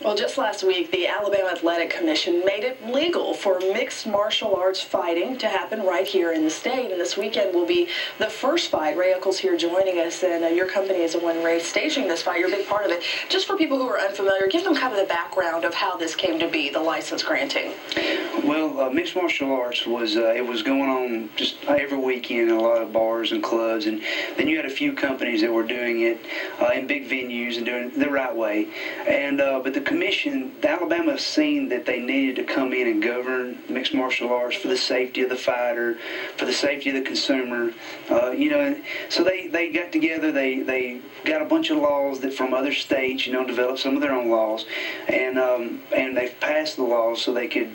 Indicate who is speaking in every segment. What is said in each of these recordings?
Speaker 1: Well, just last week, the Alabama Athletic Commission made it legal for mixed martial arts fighting to happen right here in the state. And this weekend will be the first fight. Ray Echols here joining us, and your company is the one, Ray, staging this fight. You're a big part of it. Just for people who are unfamiliar, give them kind of the background of how this came to be, the license granting.
Speaker 2: Well, mixed martial arts was it was going on just every weekend in a lot of bars and clubs, and then you had a few companies that were doing it in big venues and doing it the right way. And but the commission, the Alabama seen that they needed to come in and govern mixed martial arts for the safety of the fighter, for the safety of the consumer. So they got together. They got a bunch of laws that from other states, developed some of their own laws, and they've passed the laws so they could,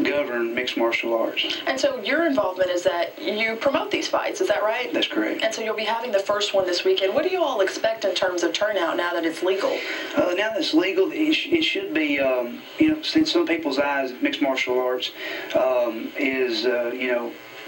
Speaker 2: govern mixed martial arts.
Speaker 1: And so your involvement is that you promote these fights, is that right?
Speaker 2: That's correct.
Speaker 1: And so you'll be having the first one this weekend. What do you all expect in terms of turnout now that it's legal?
Speaker 2: Now that it's legal, it should be, in some people's eyes, mixed martial arts is,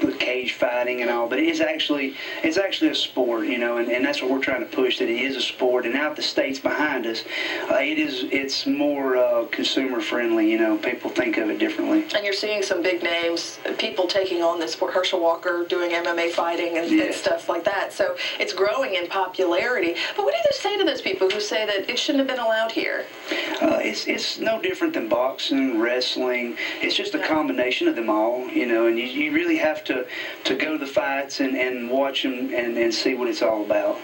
Speaker 2: with cage fighting and all, but it's actually a sport, and that's what we're trying to push, that it is a sport. And now that the state's behind us, it's more consumer friendly. People think of it differently.
Speaker 1: And you're seeing some big names, people taking on this sport. Herschel Walker doing MMA fighting and stuff like that. So it's growing in popularity. But what do you say to those people who say that it shouldn't have been allowed here?
Speaker 2: It's no different than boxing, wrestling. It's just a combination of them all, and you really have to go to the fights and watch them and see what it's all about.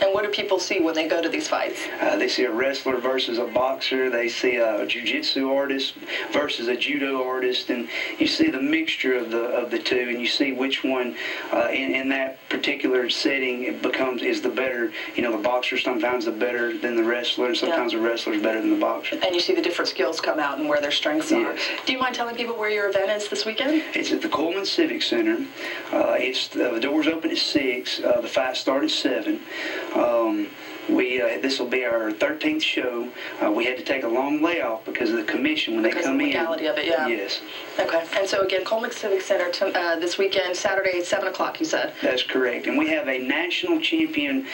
Speaker 1: And what do people see when they go to these fights?
Speaker 2: They see a wrestler versus a boxer. They see a jiu-jitsu artist versus a judo artist, and you see the mixture of the two, and you see which one in that particular setting is the better. The boxer sometimes is better than the wrestler, and sometimes the wrestler is better than the boxer.
Speaker 1: And you see the different skills come out and where their strengths are. Do you mind telling people where your event is this weekend?
Speaker 2: It's at the Coleman Civic Center. The doors open at 6. The fight starts at 7. This will be our 13th show. We had to take a long layoff because of the commission when they come in.
Speaker 1: Because of the legality of it, yeah.
Speaker 2: Yes.
Speaker 1: Okay. And so again, Coleman Civic Center this weekend, Saturday at 7 o'clock, you said?
Speaker 2: That's correct. And we have a national champion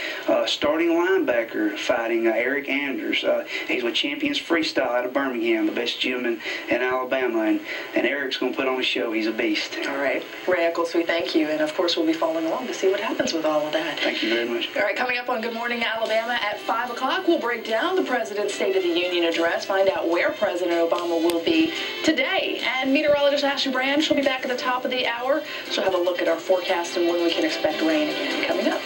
Speaker 2: starting linebacker fighting, Eric Anders. He's with Champions Freestyle out of Birmingham, the best gym in Alabama. And Eric's going to put on a show. He's a beast.
Speaker 1: All right. Ray Echols, we thank you. And, of course, we'll be following along to see what happens with all of that.
Speaker 2: Thank you very much.
Speaker 1: All right, coming up on Good Morning Alabama at 5 o'clock, we'll break down the President's State of the Union address, find out where President Obama will be today. And meteorologist Ashley Brand, she'll be back at the top of the hour. She'll have a look at our forecast and when we can expect rain again coming up.